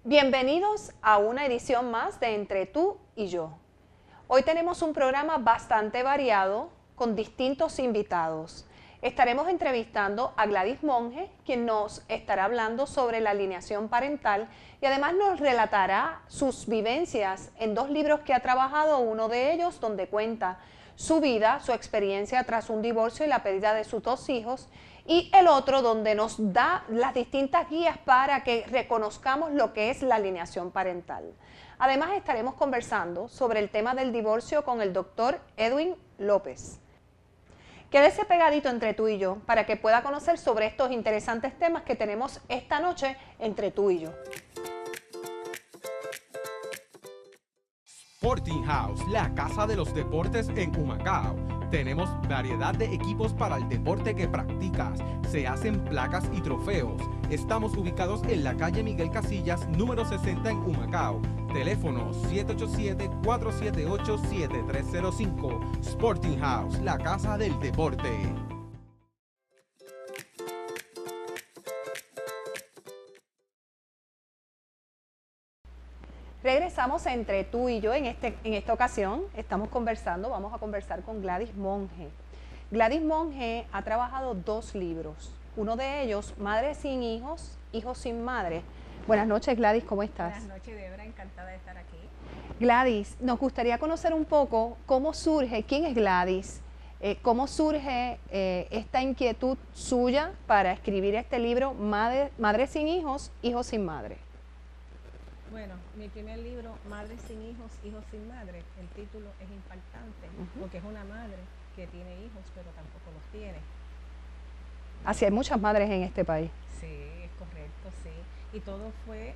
Bienvenidos a una edición más de Entre tú y yo. Hoy tenemos un programa bastante variado con distintos invitados. Estaremos entrevistando a Gladys Monge, quien nos estará hablando sobre la alineación parental y además nos relatará sus vivencias en dos libros que ha trabajado, uno de ellos donde cuenta su vida, su experiencia tras un divorcio y la pérdida de sus dos hijos, y el otro donde nos da las distintas guías para que reconozcamos lo que es la alineación parental. Además estaremos conversando sobre el tema del divorcio con el doctor Edwin López. Quédese pegadito entre tú y yo para que pueda conocer sobre estos interesantes temas que tenemos esta noche entre tú y yo. Sporting House, la casa de los deportes en Humacao. Tenemos variedad de equipos para el deporte que practicas. Se hacen placas y trofeos. Estamos ubicados en la calle Miguel Casillas, número 60 en Humacao. Teléfono 787-478-7305. Sporting House, la casa del deporte. Regresamos a Entre tú y yo en esta ocasión. Vamos a conversar con Gladys Monge. Gladys Monge ha trabajado dos libros. Uno de ellos, Madre sin hijos, Hijos sin madre. Buenas noches, Gladys, ¿cómo estás? Buenas noches, Debra, encantada de estar aquí. Gladys, nos gustaría conocer un poco cómo surge, quién es Gladys, cómo surge esta inquietud suya para escribir este libro, Madre sin hijos, Hijos sin madre. Bueno, mi primer libro, Madre sin hijos, Hijos sin madre, el título es impactante porque es una madre que tiene hijos pero tampoco los tiene. Así hay muchas madres en este país. Sí, es correcto, sí. Y todo fue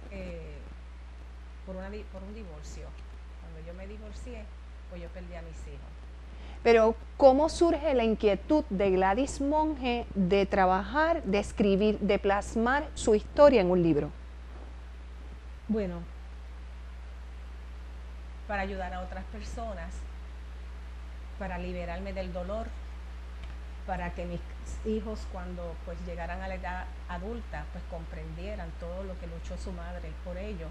por un divorcio. Cuando yo me divorcié, pues yo perdí a mis hijos. Pero, ¿cómo surge la inquietud de Gladys Monge de trabajar, de escribir, de plasmar su historia en un libro? Bueno, para ayudar a otras personas, para liberarme del dolor, para que mis hijos cuando pues llegaran a la edad adulta pues comprendieran todo lo que luchó su madre por ellos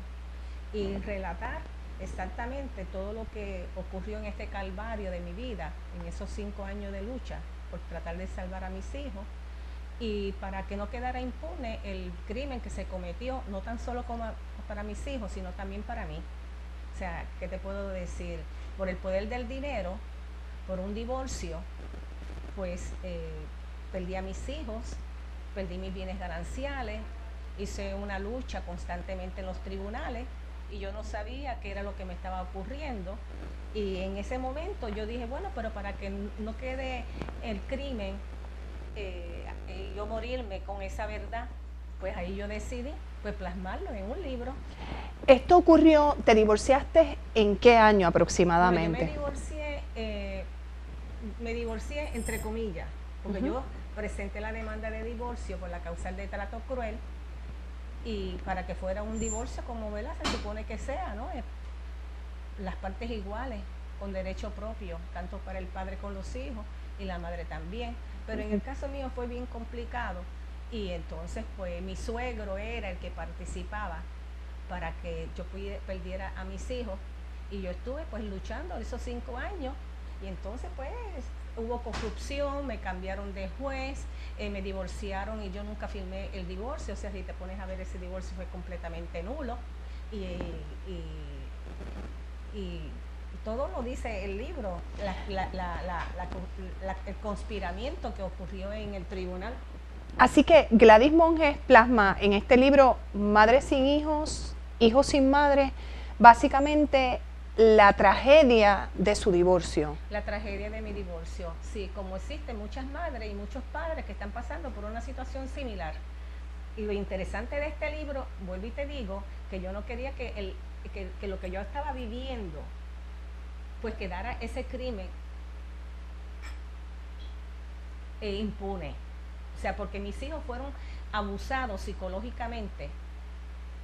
y relatar exactamente todo lo que ocurrió en este calvario de mi vida, en esos 5 años de lucha por tratar de salvar a mis hijos y para que no quedara impune el crimen que se cometió, no tan solo como para mis hijos, sino también para mí. O sea, ¿qué te puedo decir? Por el poder del dinero, por un divorcio, pues perdí a mis hijos, perdí mis bienes gananciales, hice una lucha constantemente en los tribunales y yo no sabía qué era lo que me estaba ocurriendo. Y en ese momento yo dije, bueno, pero para que no quede el crimen, yo morirme con esa verdad, pues ahí yo decidí pues plasmarlo en un libro. ¿Esto ocurrió, te divorciaste en qué año aproximadamente? Bueno, yo me divorcié entre comillas, porque yo presenté la demanda de divorcio por la causal de trato cruel y para que fuera un divorcio como ¿verdad? Se supone que sea, ¿no? Las partes iguales, con derecho propio, tanto para el padre con los hijos y la madre también. Pero en el caso mío fue bien complicado y entonces pues mi suegro era el que participaba para que yo perdiera a mis hijos y yo estuve pues luchando esos 5 años y entonces pues hubo corrupción, me cambiaron de juez, me divorciaron y yo nunca firmé el divorcio, o sea, si te pones a ver ese divorcio fue completamente nulo y todo lo dice el libro, el conspiramiento que ocurrió en el tribunal. Así que Gladys Monge plasma en este libro Madre sin hijos, Hijos sin madre, básicamente la tragedia de su divorcio. La tragedia de mi divorcio, sí, como existen muchas madres y muchos padres que están pasando por una situación similar. Y lo interesante de este libro, vuelvo y te digo, que yo no quería que que lo que yo estaba viviendo, pues quedara ese crimen impune. O sea, porque mis hijos fueron abusados psicológicamente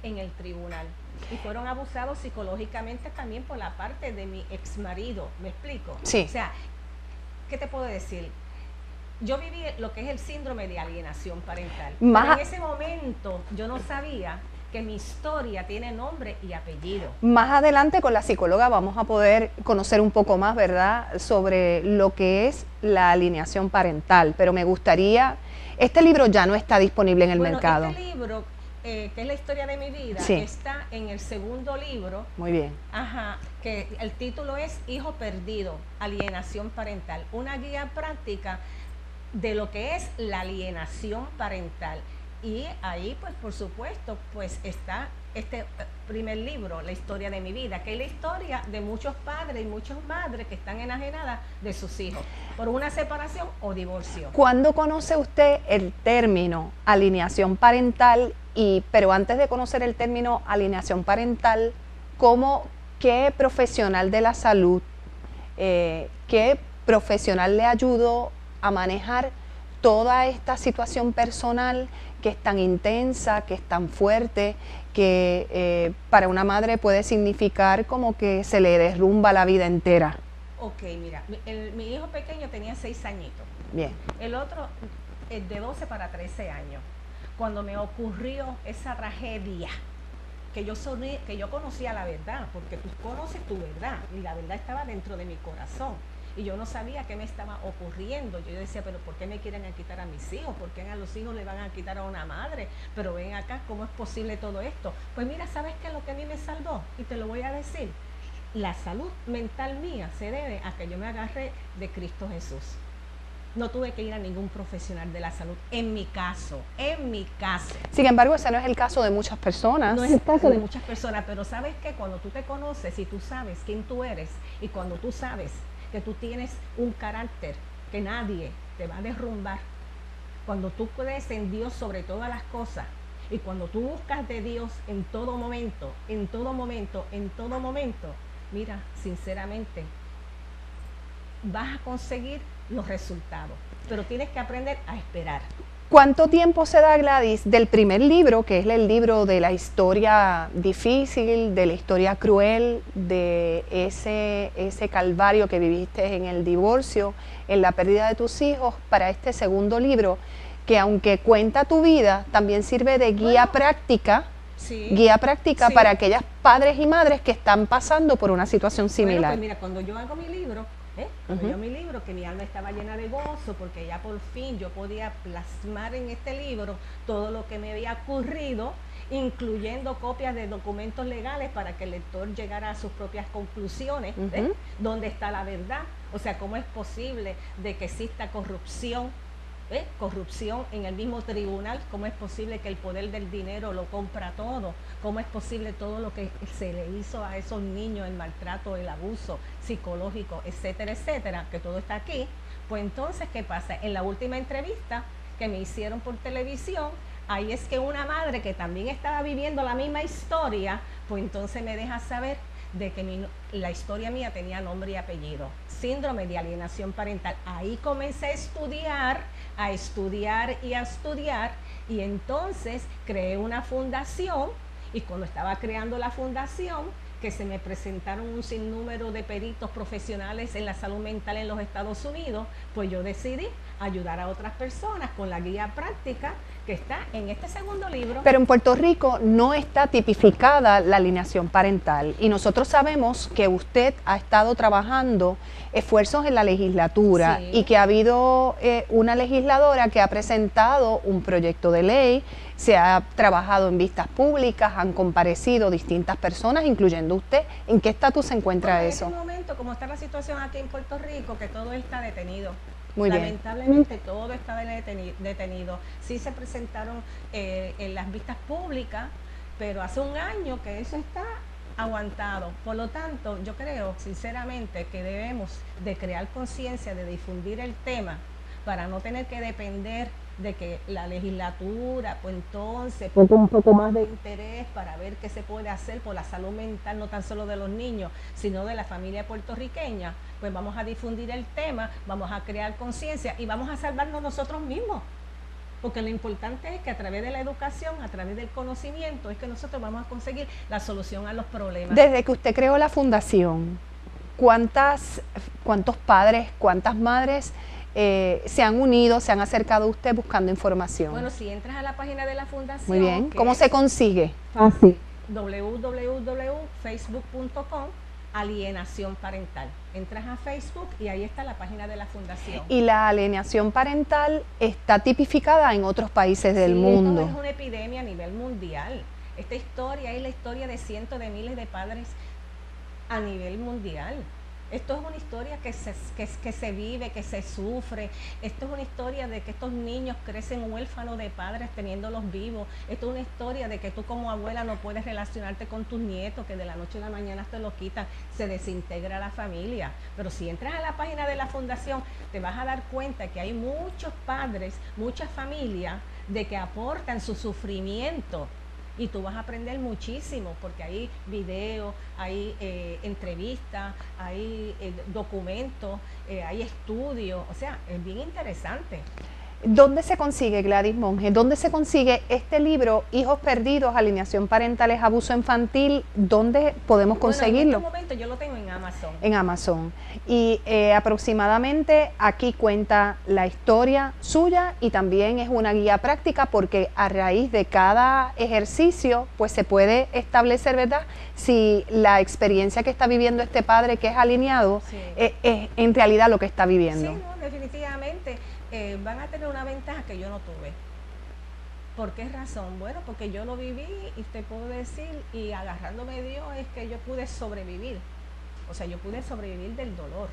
en el tribunal y fueron abusados psicológicamente también por la parte de mi ex marido. ¿Me explico? Sí. O sea, ¿qué te puedo decir? Yo viví lo que es el síndrome de alienación parental. Pero en ese momento yo no sabía que mi historia tiene nombre y apellido. Más adelante con la psicóloga vamos a poder conocer un poco más, ¿verdad?, sobre lo que es la alienación parental, pero me gustaría, este libro ya no está disponible en el mercado. Este libro, que es la historia de mi vida, sí, está en el segundo libro. Muy bien. Ajá, que el título es Hijo Perdido, Alienación Parental, una guía práctica de lo que es la alienación parental. Y ahí, pues, por supuesto, pues está este primer libro, La historia de mi vida, que es la historia de muchos padres y muchas madres que están enajenadas de sus hijos por una separación o divorcio. ¿Cuándo conoce usted el término alienación parental? Pero antes de conocer el término alienación parental, ¿qué profesional de la salud, qué profesional le ayudó a manejar toda esta situación personal que es tan intensa, que es tan fuerte, que para una madre puede significar como que se le derrumba la vida entera? Ok, mira, mi hijo pequeño tenía 6 añitos. Bien. El otro de 12 para 13 años. Cuando me ocurrió esa tragedia, que yo conocía la verdad, porque tú conoces tu verdad, y la verdad estaba dentro de mi corazón. Y yo no sabía qué me estaba ocurriendo. Yo decía, pero ¿por qué me quieren quitar a mis hijos? ¿Por qué a los hijos le van a quitar a una madre? Pero ven acá, ¿cómo es posible todo esto? Pues mira, ¿sabes qué es lo que a mí me salvó? Y te lo voy a decir. La salud mental mía se debe a que yo me agarré de Cristo Jesús. No tuve que ir a ningún profesional de la salud, en mi caso. Sin embargo, ese no es el caso de muchas personas. No es el caso de muchas personas, pero ¿sabes qué? Cuando tú te conoces y tú sabes quién tú eres, y cuando tú sabes que tú tienes un carácter que nadie te va a derrumbar, cuando tú crees en Dios sobre todas las cosas, y cuando tú buscas de Dios en todo momento, mira, sinceramente, vas a conseguir los resultados, pero tienes que aprender a esperar. ¿Cuánto tiempo se da, Gladys, del primer libro, que es el libro de la historia difícil, de la historia cruel, de ese calvario que viviste en el divorcio, en la pérdida de tus hijos, para este segundo libro, que aunque cuenta tu vida, también sirve de guía práctica, sí, para aquellas padres y madres que están pasando por una situación similar? Pues mira, cuando yo hago mi libro, que mi alma estaba llena de gozo, porque ya por fin yo podía plasmar en este libro todo lo que me había ocurrido, incluyendo copias de documentos legales para que el lector llegara a sus propias conclusiones, ¿dónde está la verdad? O sea, ¿cómo es posible de que exista corrupción? Corrupción en el mismo tribunal. ¿Cómo es posible que el poder del dinero lo compra todo? ¿Cómo es posible todo lo que se le hizo a esos niños, el maltrato, el abuso psicológico, etcétera, etcétera, que todo está aquí? Pues entonces, ¿qué pasa? En la última entrevista que me hicieron por televisión, ahí es que una madre que también estaba viviendo la misma historia, pues entonces me deja saber de que la historia mía tenía nombre y apellido, síndrome de alienación parental. Ahí comencé a estudiar, y entonces creé una fundación, y cuando estaba creando la fundación, que se me presentaron un sinnúmero de peritos profesionales en la salud mental en los Estados Unidos, pues yo decidí ayudar a otras personas con la guía práctica que está en este segundo libro. Pero en Puerto Rico no está tipificada la alienación parental, y nosotros sabemos que usted ha estado trabajando esfuerzos en la legislatura, sí, y que ha habido una legisladora que ha presentado un proyecto de ley, se ha trabajado en vistas públicas, han comparecido distintas personas, incluyendo usted. ¿En qué estatus se encuentra eso? En este momento, como está la situación aquí en Puerto Rico, que todo está detenido. Muy bien. Lamentablemente todo está detenido. Sí se presentaron en las vistas públicas, pero hace un año que eso está aguantado. Por lo tanto, yo creo sinceramente que debemos de crear conciencia, de difundir el tema, para no tener que depender de que la legislatura, pues entonces, ponga un poco más de interés para ver qué se puede hacer por la salud mental, no tan solo de los niños, sino de la familia puertorriqueña, pues vamos a difundir el tema, vamos a crear conciencia y vamos a salvarnos nosotros mismos. Porque lo importante es que a través de la educación, a través del conocimiento, es que nosotros vamos a conseguir la solución a los problemas. Desde que usted creó la fundación, ¿cuántos padres, cuántas madres se han unido, se han acercado a usted buscando información? Bueno, si entras a la página de la fundación... Muy bien, ¿cómo se consigue? Fácil. www.facebook.com alienación parental. Entras a Facebook y ahí está la página de la fundación. Y la alienación parental está tipificada en otros países del mundo. Esto es una epidemia a nivel mundial. Esta historia es la historia de cientos de miles de padres a nivel mundial. Esto es una historia que se vive, que se sufre. Esto es una historia de que estos niños crecen huérfanos de padres teniéndolos vivos. Esto es una historia de que tú como abuela no puedes relacionarte con tus nietos, que de la noche a la mañana te lo quitan, se desintegra la familia. Pero si entras a la página de la fundación, te vas a dar cuenta que hay muchos padres, muchas familias, de que aportan su sufrimiento. Y tú vas a aprender muchísimo, porque hay videos, hay entrevistas, hay documentos, hay estudios, o sea, es bien interesante. ¿Dónde se consigue, Gladys Monge? ¿Dónde se consigue este libro, Hijos Perdidos, Alienación Parental es Abuso Infantil? ¿Dónde podemos conseguirlo? En este momento yo lo tengo en Amazon. En Amazon. Y aproximadamente aquí cuenta la historia suya y también es una guía práctica porque a raíz de cada ejercicio pues se puede establecer, ¿verdad?, si la experiencia que está viviendo este padre que es alineado sí, es en realidad lo que está viviendo. Sí, no, definitivamente. Van a tener una ventaja que yo no tuve. ¿Por qué razón? Bueno, porque yo lo viví y te puedo decir, y agarrándome Dios es que yo pude sobrevivir. O sea, yo pude sobrevivir del dolor,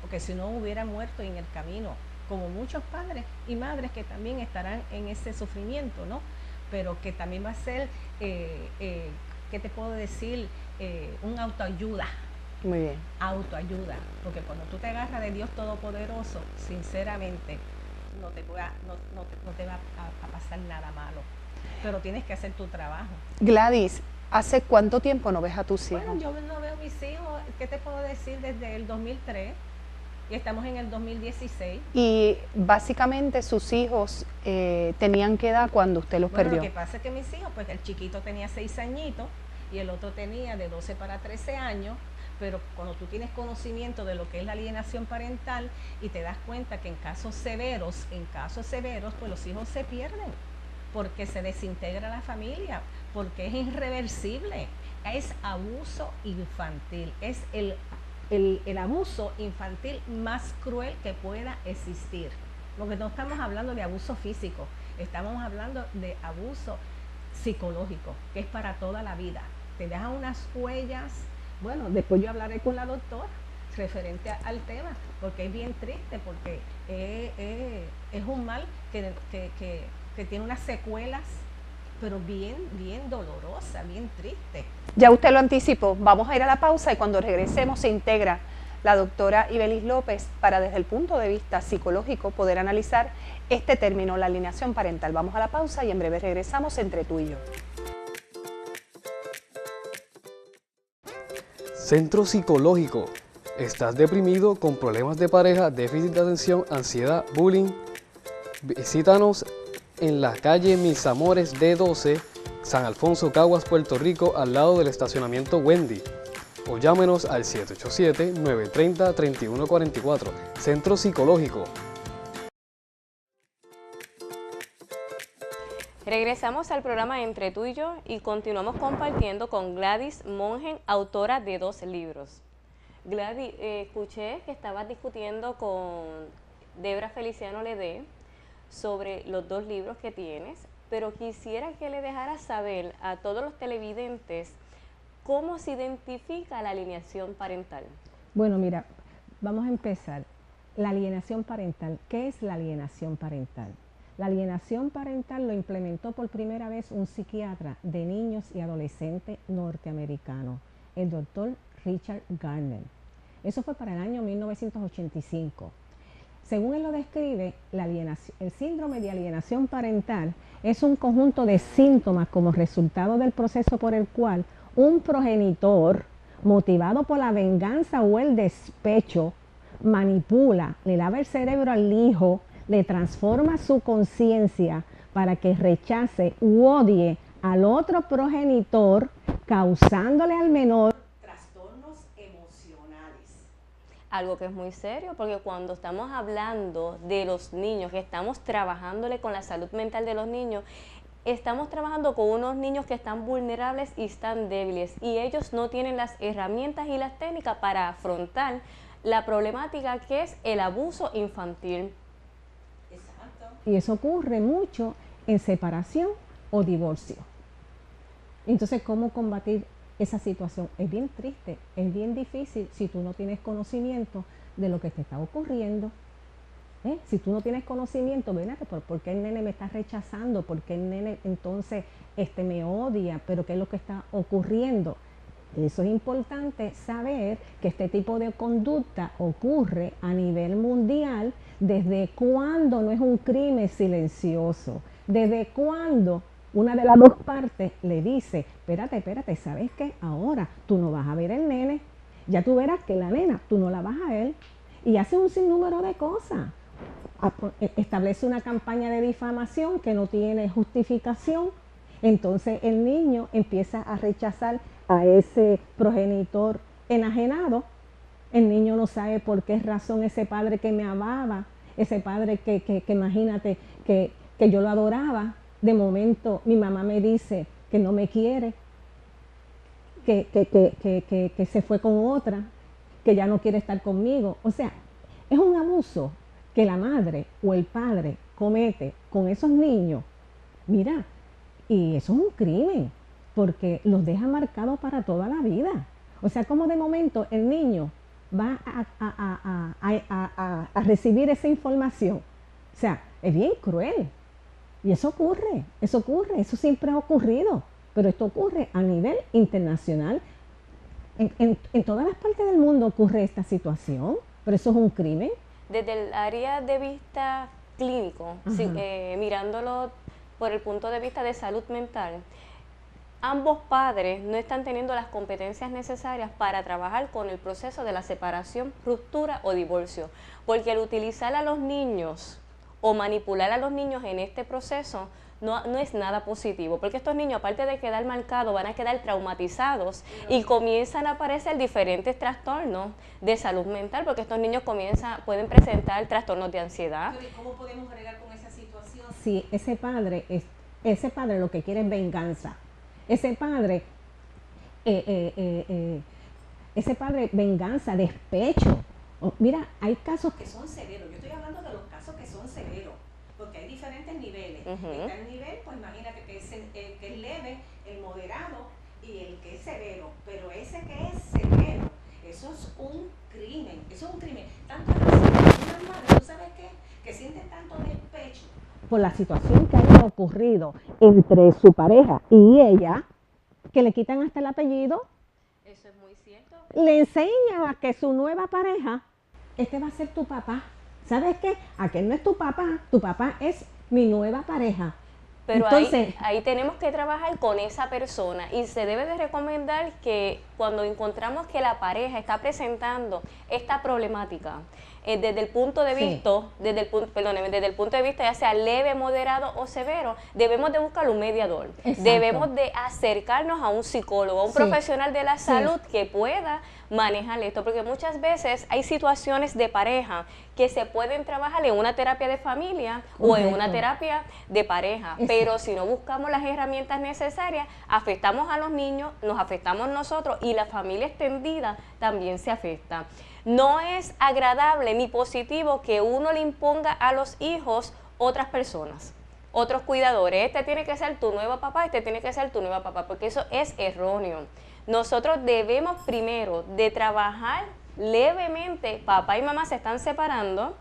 porque si no hubiera muerto en el camino, como muchos padres y madres que también estarán en ese sufrimiento, ¿no? Pero que también va a ser, ¿qué te puedo decir? Un autoayuda. Muy bien. Autoayuda, porque cuando tú te agarras de Dios Todopoderoso, sinceramente, no te va a pasar nada malo, pero tienes que hacer tu trabajo. Gladys, ¿hace cuánto tiempo no ves a tus hijos? Bueno, yo no veo a mis hijos, ¿qué te puedo decir? Desde el 2003 y estamos en el 2016. Y básicamente sus hijos tenían qué edad cuando usted los perdió. Lo que pasa es que mis hijos, pues el chiquito tenía 6 añitos y el otro tenía de 12 para 13 años. Pero cuando tú tienes conocimiento de lo que es la alienación parental y te das cuenta que en casos severos, pues los hijos se pierden, porque se desintegra la familia, porque es irreversible, es abuso infantil, es el abuso infantil más cruel que pueda existir. Porque no estamos hablando de abuso físico, estamos hablando de abuso psicológico, que es para toda la vida. Te deja unas huellas. Bueno, después yo hablaré con la doctora referente al tema, porque es bien triste, porque es un mal que tiene unas secuelas, pero bien dolorosa, bien triste. Ya usted lo anticipó, vamos a ir a la pausa y cuando regresemos se integra la doctora Ibelis López para desde el punto de vista psicológico poder analizar este término, la alienación parental. Vamos a la pausa y en breve regresamos entre tú y yo. Centro Psicológico. ¿Estás deprimido con problemas de pareja, déficit de atención, ansiedad, bullying? Visítanos en la calle Mis Amores D12, San Alfonso, Caguas, Puerto Rico, al lado del estacionamiento Wendy. O llámenos al 787-930-3144. Centro Psicológico. Regresamos al programa Entre tú y yo y continuamos compartiendo con Gladys Monge, autora de 2 libros. Gladys, escuché que estabas discutiendo con Debra Feliciano Ledé sobre los 2 libros que tienes, pero quisiera que le dejaras saber a todos los televidentes cómo se identifica la alienación parental. Bueno, mira, vamos a empezar. La alienación parental. ¿Qué es la alienación parental? La alienación parental lo implementó por primera vez un psiquiatra de niños y adolescentes norteamericano, el doctor Richard Gardner. Eso fue para el año 1985. Según él lo describe, el síndrome de alienación parental es un conjunto de síntomas como resultado del proceso por el cual un progenitor, motivado por la venganza o el despecho, manipula, le lava el cerebro al hijo, le transforma su conciencia para que rechace u odie al otro progenitor, causándole al menor trastornos emocionales. Algo que es muy serio, porque cuando estamos hablando de los niños, que estamos trabajándole con la salud mental de los niños, estamos trabajando con unos niños que están vulnerables y están débiles, y ellos no tienen las herramientas y las técnicas para afrontar la problemática que es el abuso infantil. Exacto. Y eso ocurre mucho en separación o divorcio. Entonces, ¿cómo combatir esa situación? Es bien triste, es bien difícil si tú no tienes conocimiento de lo que te está ocurriendo. Si tú no tienes conocimiento, ven acá, ¿por qué el nene me está rechazando? ¿Por qué el nene entonces me odia? ¿Pero qué es lo que está ocurriendo? Eso es importante saber que este tipo de conducta ocurre a nivel mundial. ¿Desde cuándo no es un crimen silencioso? ¿Desde cuándo una de las dos partes le dice, espérate, ¿sabes qué? Ahora tú no vas a ver el nene, ya tú verás que la nena, tú no la vas a ver, y hace un sinnúmero de cosas. Establece una campaña de difamación que no tiene justificación, entonces el niño empieza a rechazar a ese progenitor enajenado. El niño no sabe por qué razón ese padre que me amaba, ese padre que imagínate que yo lo adoraba, de momento mi mamá me dice que no me quiere, que se fue con otra, que ya no quiere estar conmigo. O sea, es un abuso que la madre o el padre comete con esos niños. Mira, y eso es un crimen, porque los deja marcados para toda la vida. O sea, como de momento el niño va a recibir esa información. O sea, es bien cruel. Y eso ocurre, eso siempre ha ocurrido. Pero esto ocurre a nivel internacional. En todas las partes del mundo ocurre esta situación, pero eso es un crimen. Desde el área de vista clínico, mirándolo por el punto de vista de salud mental, ambos padres no están teniendo las competencias necesarias para trabajar con el proceso de la separación, ruptura o divorcio, porque el utilizar a los niños o manipular a los niños en este proceso no es nada positivo, porque estos niños, aparte de quedar marcados, van a quedar traumatizados y comienzan a aparecer diferentes trastornos de salud mental, porque estos niños pueden presentar trastornos de ansiedad. Pero ¿cómo podemos bregar con esa situación? Si ese padre lo que quiere es venganza, ese padre venganza, despecho. Mira, hay casos que son severos. Yo estoy hablando de los casos que son severos, porque hay diferentes niveles. Está el nivel, pues imagínate que es leve, el moderado y el que es severo. Pero ese que es severo, eso es un crimen. Eso es un crimen. Tanto así que unas madres, ¿tú sabes qué? Que sienten tanto despecho por la situación que haya ocurrido entre su pareja y ella, que le quitan hasta el apellido. Eso es muy cierto. Le enseñan a que su nueva pareja, este va a ser tu papá. ¿Sabes qué? Aquel no es tu papá es mi nueva pareja. Pero entonces, ahí tenemos que trabajar con esa persona, y se debe de recomendar que cuando encontramos que la pareja está presentando esta problemática, desde el punto de vista, desde el punto de vista ya sea leve, moderado o severo, debemos de buscar un mediador. Exacto. Debemos de acercarnos a un psicólogo, a un profesional de la salud que pueda manejar esto, porque muchas veces hay situaciones de pareja que se pueden trabajar en una terapia de familia o en una terapia de pareja, pero si no buscamos las herramientas necesarias, afectamos a los niños, nos afectamos nosotros y la familia extendida también se afecta. No es agradable ni positivo que uno le imponga a los hijos otras personas, otros cuidadores. Este tiene que ser tu nuevo papá, este tiene que ser tu nueva papá, porque eso es erróneo. Nosotros debemos primero de trabajar levemente. Papá y mamá se están separando,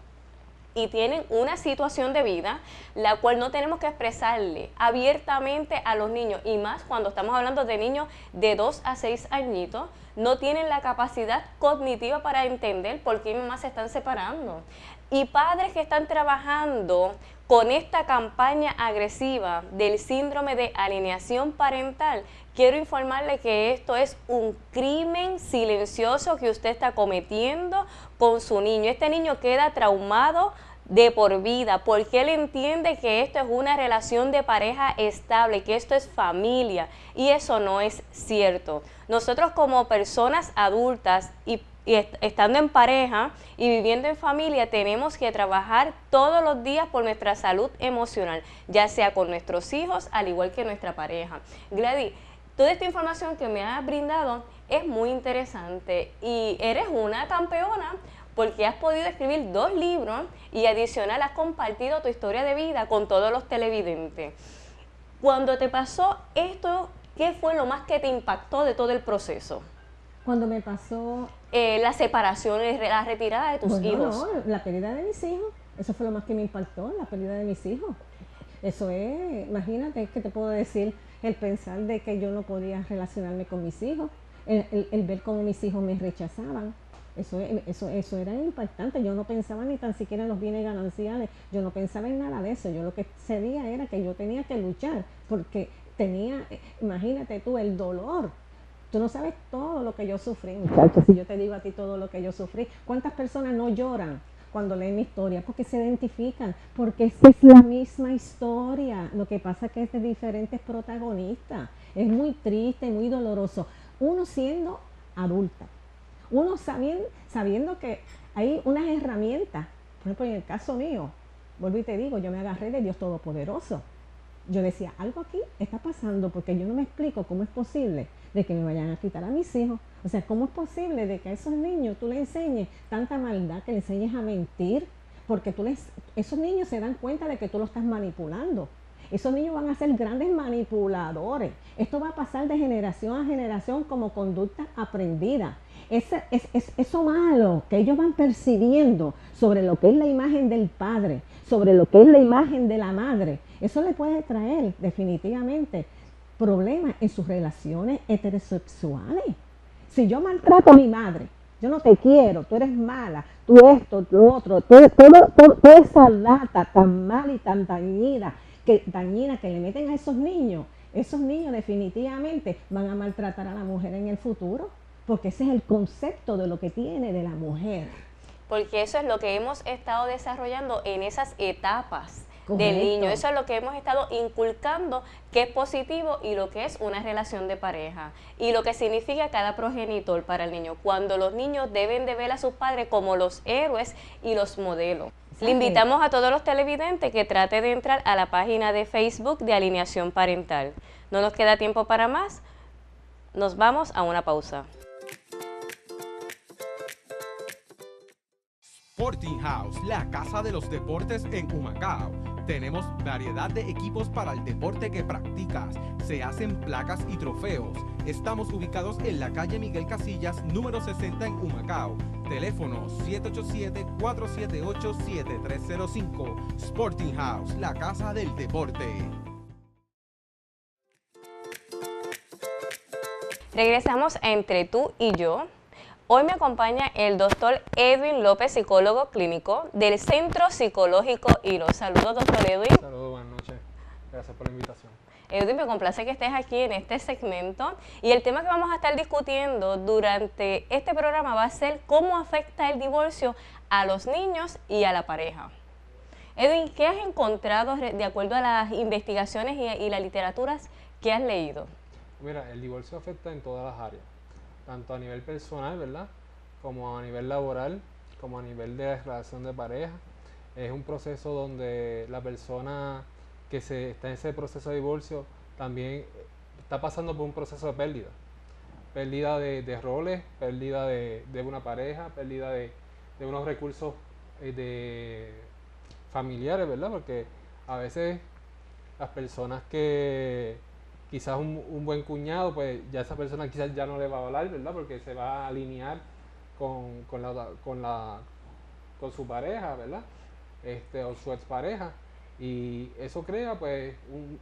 y tienen una situación de vida la cual no tenemos que expresarle abiertamente a los niños, y más cuando estamos hablando de niños de 2 a 6 añitos, no tienen la capacidad cognitiva para entender por qué mamás se están separando. Y padres que están trabajando con esta campaña agresiva del síndrome de alienación parental, quiero informarle que esto es un crimen silencioso que usted está cometiendo con su niño. Este niño queda traumado de por vida, porque él entiende que esto es una relación de pareja estable, que esto es familia, y eso no es cierto. Nosotros como personas adultas y estando en pareja y viviendo en familia, tenemos que trabajar todos los días por nuestra salud emocional, ya sea con nuestros hijos, al igual que nuestra pareja. Gladys, toda esta información que me has brindado es muy interesante y eres una campeona porque has podido escribir 2 libros y adicional has compartido tu historia de vida con todos los televidentes. Cuando te pasó esto, ¿qué fue lo más que te impactó de todo el proceso? Cuando me pasó... la separación, la retirada de tus hijos. No, la pérdida de mis hijos, eso fue lo más que me impactó, la pérdida de mis hijos. Eso es, imagínate, que te puedo decir, el pensar de que yo no podía relacionarme con mis hijos, el ver cómo mis hijos me rechazaban. Eso era impactante. Yo no pensaba ni tan siquiera en los bienes gananciales, yo no pensaba en nada de eso. Yo lo que sabía era que yo tenía que luchar, porque tenía, imagínate tú, el dolor. Tú no sabes todo lo que yo sufrí, muchachos. Si yo te digo a ti todo lo que yo sufrí, ¿cuántas personas no lloran cuando leen mi historia? Porque se identifican, porque es la misma historia. Lo que pasa es que es de diferentes protagonistas. Es muy triste, muy doloroso. Uno siendo adulta, uno sabiendo que hay unas herramientas. Por ejemplo, en el caso mío, vuelvo y te digo, yo me agarré de Dios Todopoderoso. Yo decía, algo aquí está pasando, porque yo no me explico cómo es posible de que me vayan a quitar a mis hijos. O sea, ¿cómo es posible de que a esos niños tú les enseñes tanta maldad, que les enseñes a mentir? Porque esos niños se dan cuenta de que tú los estás manipulando. Esos niños van a ser grandes manipuladores. Esto va a pasar de generación a generación como conducta aprendida. Eso malo que ellos van percibiendo sobre lo que es la imagen del padre, sobre lo que es la imagen de la madre, eso le puede traer definitivamente problemas en sus relaciones heterosexuales. Si yo maltrato a mi madre, yo no te quiero, tú eres mala, tú esto, tú otro, toda esa lata tan mala y tan dañina que le meten a esos niños definitivamente van a maltratar a la mujer en el futuro, porque ese es el concepto de lo que tiene de la mujer. Porque eso es lo que hemos estado desarrollando en esas etapas. Correcto. Del niño. Eso es lo que hemos estado inculcando, que es positivo, y lo que es una relación de pareja y lo que significa cada progenitor para el niño, cuando los niños deben de ver a sus padres como los héroes y los modelos. Le invitamos a todos los televidentes que trate de entrar a la página de Facebook de Alineación Parental. No nos queda tiempo para más, nos vamos a una pausa. Sporting House, la casa de los deportes en Humacao. Tenemos variedad de equipos para el deporte que practicas. Se hacen placas y trofeos. Estamos ubicados en la calle Miguel Casillas, número 60 en Humacao. Teléfono 787-478-7305. Sporting House, la casa del deporte. Regresamos a Entre Tú y Yo. Hoy me acompaña el doctor Edwin López, psicólogo clínico del Centro Psicológico Hilo. Saludos, doctor Edwin. Saludos, buenas noches. Gracias por la invitación. Edwin, me complace que estés aquí en este segmento. Y el tema que vamos a estar discutiendo durante este programa va a ser cómo afecta el divorcio a los niños y a la pareja. Edwin, ¿qué has encontrado de acuerdo a las investigaciones y las literaturas que has leído? Mira, el divorcio afecta en todas las áreas, tanto a nivel personal, ¿verdad?, como a nivel laboral, como a nivel de relación de pareja. Es un proceso donde la persona que está en ese proceso de divorcio también está pasando por un proceso de pérdida de roles, pérdida de una pareja, pérdida de unos recursos familiares, ¿verdad? Porque a veces las personas que quizás un buen cuñado, pues ya esa persona quizás ya no le va a hablar, ¿verdad? Porque se va a alinear con su pareja, ¿verdad? o su expareja, y eso crea pues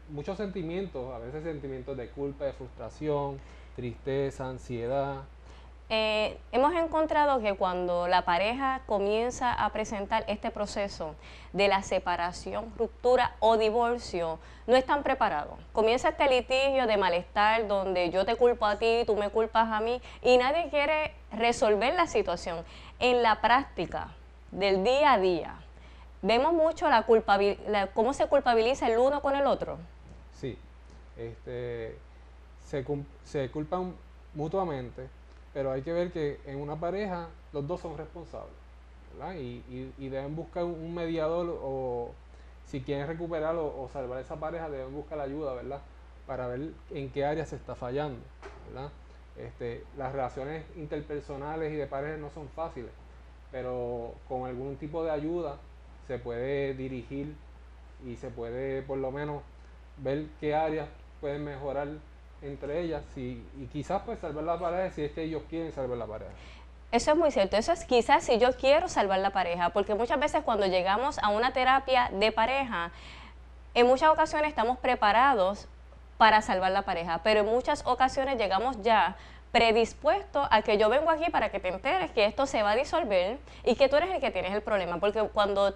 muchos sentimientos, a veces sentimientos de culpa, de frustración, tristeza, ansiedad. Hemos encontrado que cuando la pareja comienza a presentar este proceso de la separación, ruptura o divorcio, no están preparados. Comienza este litigio de malestar donde yo te culpo a ti, tú me culpas a mí y nadie quiere resolver la situación. En la práctica del día a día, vemos mucho cómo se culpabiliza el uno con el otro. Sí, se culpan mutuamente, pero hay que ver que en una pareja los dos son responsables, ¿verdad? Y deben buscar un mediador, o si quieren recuperar o salvar esa pareja, deben buscar ayuda, ¿verdad? Para ver en qué área se está fallando, ¿verdad? Las relaciones interpersonales y de pareja no son fáciles, pero con algún tipo de ayuda se puede dirigir y se puede por lo menos ver qué áreas pueden mejorar entre ellas y quizás pues salvar la pareja si es que ellos quieren salvar la pareja. Eso es muy cierto, eso es quizás si yo quiero salvar la pareja, porque muchas veces cuando llegamos a una terapia de pareja, en muchas ocasiones estamos preparados para salvar la pareja, pero en muchas ocasiones llegamos ya predispuesto a que yo vengo aquí para que te enteres que esto se va a disolver y que tú eres el que tienes el problema, porque cuando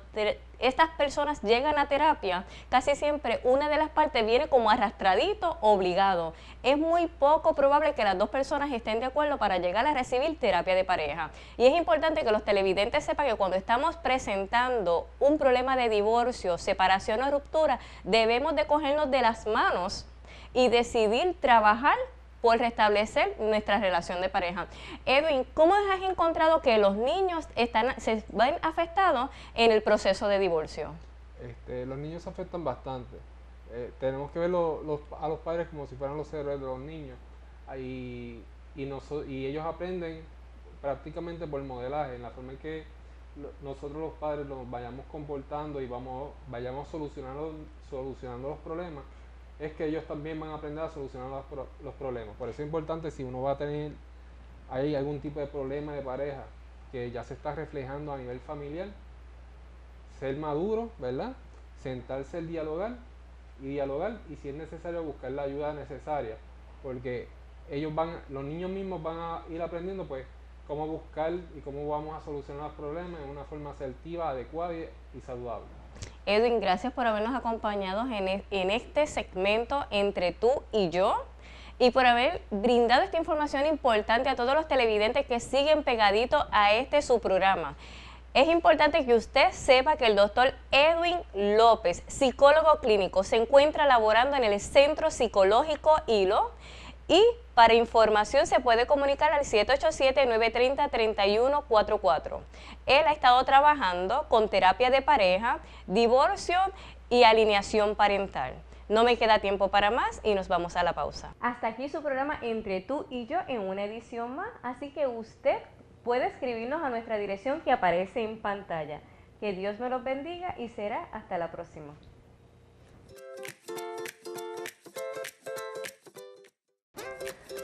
estas personas llegan a terapia, casi siempre una de las partes viene como arrastradito, obligado. Es muy poco probable que las dos personas estén de acuerdo para llegar a recibir terapia de pareja. Y es importante que los televidentes sepan que cuando estamos presentando un problema de divorcio, separación o ruptura, debemos de cogernos de las manos y decidir trabajar por restablecer nuestra relación de pareja. Edwin, ¿cómo has encontrado que los niños se ven afectados en el proceso de divorcio? Los niños se afectan bastante. Tenemos que ver a los padres como si fueran los héroes de los niños. Y ellos aprenden prácticamente por modelaje, en la forma en que nosotros los padres nos vayamos comportando y vayamos solucionando los problemas. Es que ellos también van a aprender a solucionar los problemas. Por eso es importante, si uno va a tener hay algún tipo de problema de pareja que ya se está reflejando a nivel familiar, ser maduro, ¿verdad? Sentarse y dialogar y si es necesario buscar la ayuda necesaria, porque los niños mismos van a ir aprendiendo pues cómo buscar y cómo vamos a solucionar los problemas de una forma asertiva, adecuada y saludable. Edwin, gracias por habernos acompañado en este segmento Entre tú y yo y por haber brindado esta información importante a todos los televidentes que siguen pegaditos a su programa. Es importante que usted sepa que el doctor Edwin López, psicólogo clínico, se encuentra laborando en el Centro Psicológico Hilo y para información se puede comunicar al 787-930-3144. Él ha estado trabajando con terapia de pareja, divorcio y alineación parental. No me queda tiempo para más y nos vamos a la pausa. Hasta aquí su programa Entre tú y yo en una edición más, así que usted puede escribirnos a nuestra dirección que aparece en pantalla. Que Dios me los bendiga y será hasta la próxima.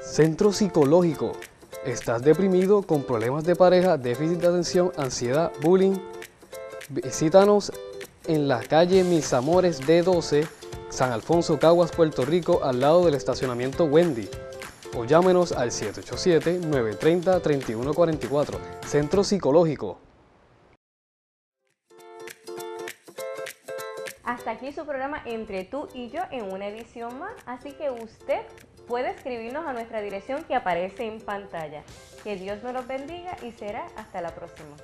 Centro Psicológico. ¿Estás deprimido con problemas de pareja, déficit de atención, ansiedad, bullying? Visítanos en la calle Mis Amores D12, San Alfonso, Caguas, Puerto Rico, al lado del estacionamiento Wendy. O llámenos al 787-930-3144. Centro Psicológico. Hasta aquí su programa Entre tú y yo en una edición más, así que usted puede escribirnos a nuestra dirección que aparece en pantalla. Que Dios me los bendiga y será hasta la próxima.